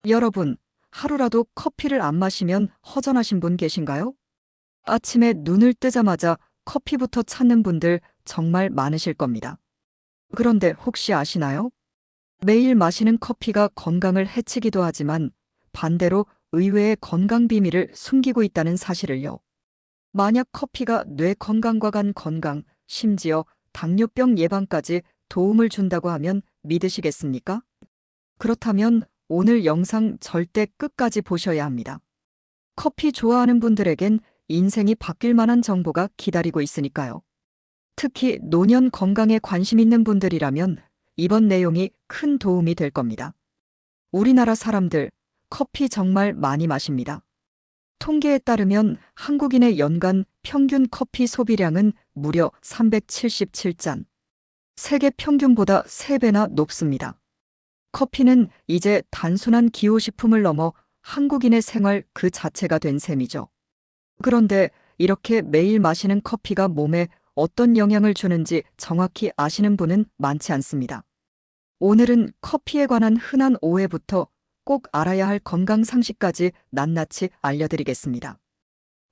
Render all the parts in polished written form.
여러분, 하루라도 커피를 안 마시면 허전하신 분 계신가요? 아침에 눈을 뜨자마자 커피부터 찾는 분들 정말 많으실 겁니다. 그런데 혹시 아시나요? 매일 마시는 커피가 건강을 해치기도 하지만 반대로 의외의 건강 비밀을 숨기고 있다는 사실을요. 만약 커피가 뇌 건강과 간 건강, 심지어 당뇨병 예방까지 도움을 준다고 하면 믿으시겠습니까? 그렇다면 오늘 영상 절대 끝까지 보셔야 합니다. 커피 좋아하는 분들에겐 인생이 바뀔 만한 정보가 기다리고 있으니까요. 특히 노년 건강에 관심 있는 분들이라면 이번 내용이 큰 도움이 될 겁니다. 우리나라 사람들, 커피 정말 많이 마십니다. 통계에 따르면 한국인의 연간 평균 커피 소비량은 무려 377잔. 세계 평균보다 3배나 높습니다. 커피는 이제 단순한 기호식품을 넘어 한국인의 생활 그 자체가 된 셈이죠. 그런데 이렇게 매일 마시는 커피가 몸에 어떤 영향을 주는지 정확히 아시는 분은 많지 않습니다. 오늘은 커피에 관한 흔한 오해부터 꼭 알아야 할 건강 상식까지 낱낱이 알려드리겠습니다.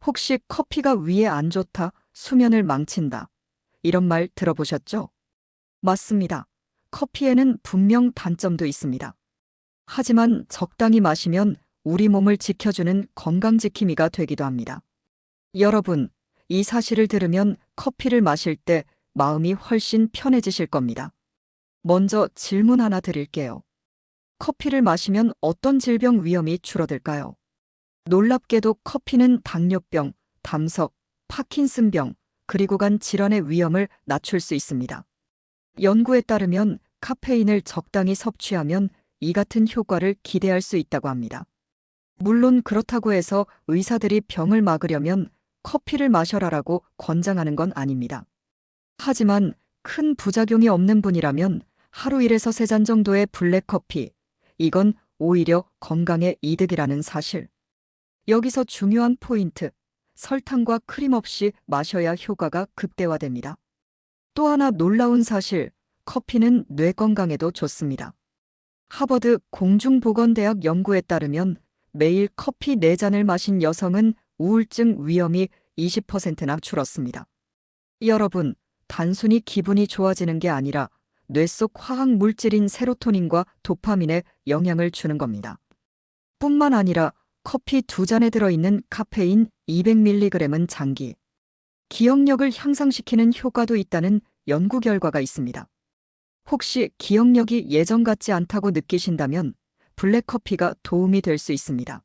혹시 커피가 위에 안 좋다, 수면을 망친다, 이런 말 들어보셨죠? 맞습니다. 커피에는 분명 단점도 있습니다. 하지만 적당히 마시면 우리 몸을 지켜주는 건강지킴이가 되기도 합니다. 여러분, 이 사실을 들으면 커피를 마실 때 마음이 훨씬 편해지실 겁니다. 먼저 질문 하나 드릴게요. 커피를 마시면 어떤 질병 위험이 줄어들까요? 놀랍게도 커피는 당뇨병, 담석, 파킨슨병, 그리고 간 질환의 위험을 낮출 수 있습니다. 연구에 따르면 카페인을 적당히 섭취하면 이 같은 효과를 기대할 수 있다고 합니다. 물론 그렇다고 해서 의사들이 병을 막으려면 커피를 마셔라라고 권장하는 건 아닙니다. 하지만 큰 부작용이 없는 분이라면 하루 1에서 3잔 정도의 블랙커피, 이건 오히려 건강에 이득이라는 사실. 여기서 중요한 포인트, 설탕과 크림 없이 마셔야 효과가 극대화됩니다. 또 하나 놀라운 사실, 커피는 뇌 건강에도 좋습니다. 하버드 공중보건대학 연구에 따르면 매일 커피 4잔을 마신 여성은 우울증 위험이 20%나 줄었습니다. 여러분, 단순히 기분이 좋아지는 게 아니라 뇌 속 화학 물질인 세로토닌과 도파민에 영향을 주는 겁니다. 뿐만 아니라 커피 2잔에 들어있는 카페인 200mg은 장기, 기억력을 향상시키는 효과도 있다는 연구 결과가 있습니다. 혹시 기억력이 예전 같지 않다고 느끼신다면 블랙커피가 도움이 될 수 있습니다.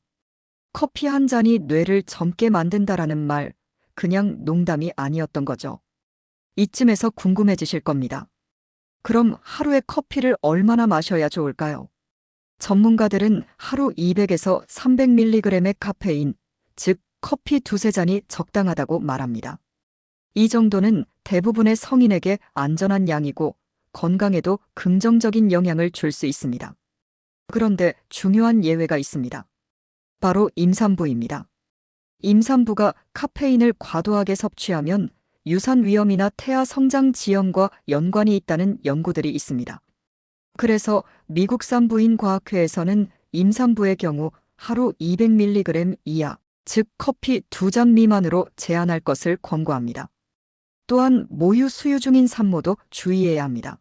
커피 한 잔이 뇌를 젊게 만든다라는 말, 그냥 농담이 아니었던 거죠. 이쯤에서 궁금해지실 겁니다. 그럼 하루에 커피를 얼마나 마셔야 좋을까요? 전문가들은 하루 200에서 300mg의 카페인, 즉 커피 2~3잔이 적당하다고 말합니다. 이 정도는 대부분의 성인에게 안전한 양이고 건강에도 긍정적인 영향을 줄 수 있습니다. 그런데 중요한 예외가 있습니다. 바로 임산부입니다. 임산부가 카페인을 과도하게 섭취하면 유산 위험이나 태아 성장 지연과 연관이 있다는 연구들이 있습니다. 그래서 미국 산부인과학회에서는 임산부의 경우 하루 200mg 이하, 즉 커피 2잔 미만으로 제한할 것을 권고합니다. 또한 모유 수유 중인 산모도 주의해야 합니다.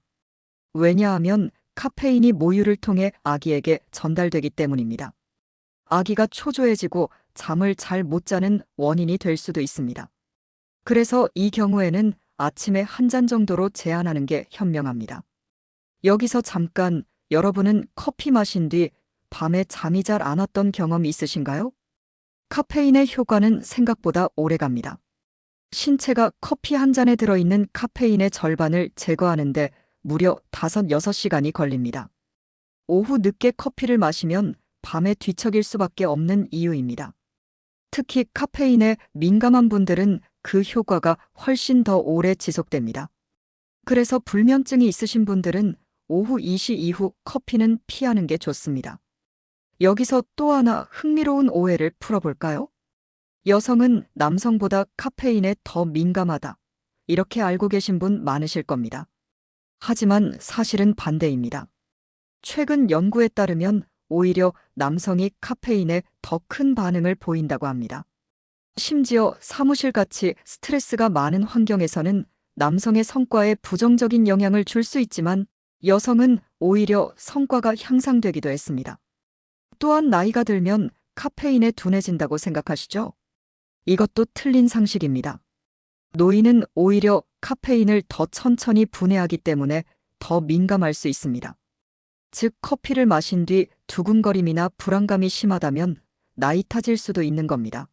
왜냐하면 카페인이 모유를 통해 아기에게 전달되기 때문입니다. 아기가 초조해지고 잠을 잘 못 자는 원인이 될 수도 있습니다. 그래서 이 경우에는 아침에 한 잔 정도로 제한하는 게 현명합니다. 여기서 잠깐, 여러분은 커피 마신 뒤 밤에 잠이 잘 안 왔던 경험 있으신가요? 카페인의 효과는 생각보다 오래갑니다. 신체가 커피 한 잔에 들어있는 카페인의 절반을 제거하는데 무려 5~6시간이 걸립니다. 오후 늦게 커피를 마시면 밤에 뒤척일 수밖에 없는 이유입니다. 특히 카페인에 민감한 분들은 그 효과가 훨씬 더 오래 지속됩니다. 그래서 불면증이 있으신 분들은 오후 2시 이후 커피는 피하는 게 좋습니다. 여기서 또 하나 흥미로운 오해를 풀어볼까요? 여성은 남성보다 카페인에 더 민감하다, 이렇게 알고 계신 분 많으실 겁니다. 하지만 사실은 반대입니다. 최근 연구에 따르면 오히려 남성이 카페인에 더 큰 반응을 보인다고 합니다. 심지어 사무실같이 스트레스가 많은 환경에서는 남성의 성과에 부정적인 영향을 줄 수 있지만 여성은 오히려 성과가 향상되기도 했습니다. 또한 나이가 들면 카페인에 둔해진다고 생각하시죠? 이것도 틀린 상식입니다. 노인은 오히려 카페인을 더 천천히 분해하기 때문에 더 민감할 수 있습니다. 즉, 커피를 마신 뒤 두근거림이나 불안감이 심하다면 나이 탓일 수도 있는 겁니다.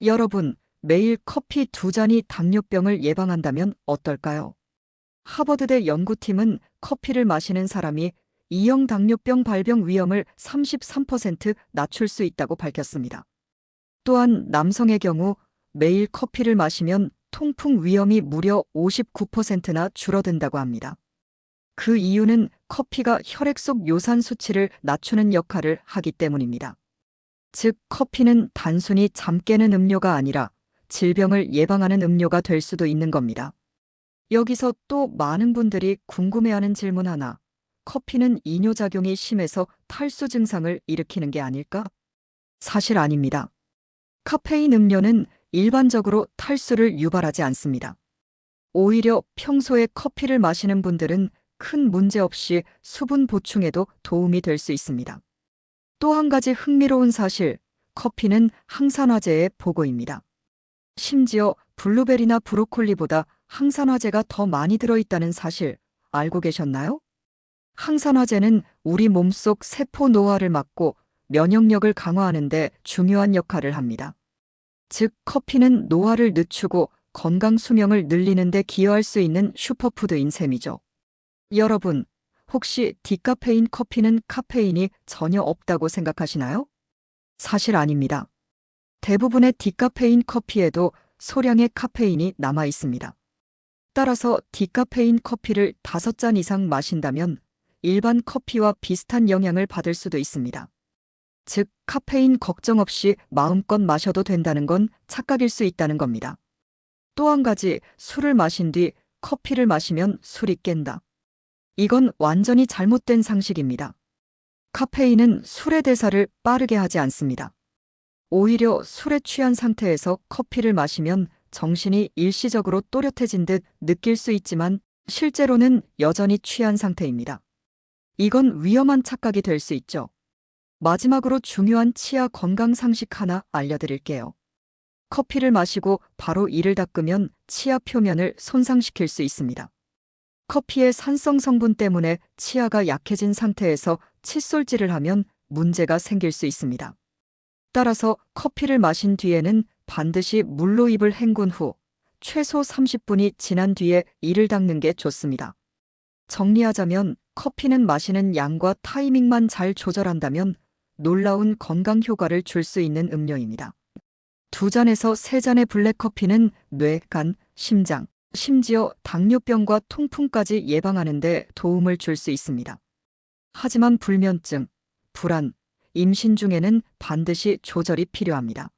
여러분, 매일 커피 2잔이 당뇨병을 예방한다면 어떨까요? 하버드대 연구팀은 커피를 마시는 사람이 2형 당뇨병 발병 위험을 33% 낮출 수 있다고 밝혔습니다. 또한 남성의 경우 매일 커피를 마시면 통풍 위험이 무려 59%나 줄어든다고 합니다. 그 이유는 커피가 혈액 속 요산 수치를 낮추는 역할을 하기 때문입니다. 즉, 커피는 단순히 잠 깨는 음료가 아니라 질병을 예방하는 음료가 될 수도 있는 겁니다. 여기서 또 많은 분들이 궁금해하는 질문 하나. 커피는 이뇨작용이 심해서 탈수 증상을 일으키는 게 아닐까? 사실 아닙니다. 카페인 음료는 일반적으로 탈수를 유발하지 않습니다. 오히려 평소에 커피를 마시는 분들은 큰 문제 없이 수분 보충에도 도움이 될 수 있습니다. 또 한 가지 흥미로운 사실, 커피는 항산화제의 보고입니다. 심지어 블루베리나 브로콜리보다 항산화제가 더 많이 들어있다는 사실 알고 계셨나요? 항산화제는 우리 몸속 세포 노화를 막고 면역력을 강화하는 데 중요한 역할을 합니다. 즉, 커피는 노화를 늦추고 건강 수명을 늘리는 데 기여할 수 있는 슈퍼푸드인 셈이죠. 여러분, 혹시 디카페인 커피는 카페인이 전혀 없다고 생각하시나요? 사실 아닙니다. 대부분의 디카페인 커피에도 소량의 카페인이 남아 있습니다. 따라서 디카페인 커피를 5잔 이상 마신다면 일반 커피와 비슷한 영향을 받을 수도 있습니다. 즉, 카페인 걱정 없이 마음껏 마셔도 된다는 건 착각일 수 있다는 겁니다. 또 한 가지, 술을 마신 뒤 커피를 마시면 술이 깬다. 이건 완전히 잘못된 상식입니다. 카페인은 술의 대사를 빠르게 하지 않습니다. 오히려 술에 취한 상태에서 커피를 마시면 정신이 일시적으로 또렷해진 듯 느낄 수 있지만 실제로는 여전히 취한 상태입니다. 이건 위험한 착각이 될 수 있죠. 마지막으로 중요한 치아 건강 상식 하나 알려드릴게요. 커피를 마시고 바로 이를 닦으면 치아 표면을 손상시킬 수 있습니다. 커피의 산성 성분 때문에 치아가 약해진 상태에서 칫솔질을 하면 문제가 생길 수 있습니다. 따라서 커피를 마신 뒤에는 반드시 물로 입을 헹군 후 최소 30분이 지난 뒤에 이를 닦는 게 좋습니다. 정리하자면 커피는 마시는 양과 타이밍만 잘 조절한다면 놀라운 건강 효과를 줄 수 있는 음료입니다. 2잔에서 3잔의 블랙커피는 뇌, 간, 심장, 심지어 당뇨병과 통풍까지 예방하는 데 도움을 줄 수 있습니다. 하지만 불면증, 불안, 임신 중에는 반드시 조절이 필요합니다.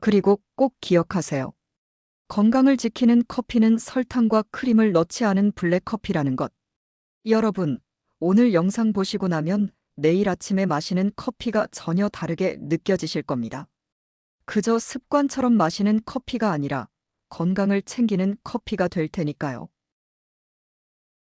그리고 꼭 기억하세요. 건강을 지키는 커피는 설탕과 크림을 넣지 않은 블랙커피라는 것. 여러분, 오늘 영상 보시고 나면 내일 아침에 마시는 커피가 전혀 다르게 느껴지실 겁니다. 그저 습관처럼 마시는 커피가 아니라 건강을 챙기는 커피가 될 테니까요.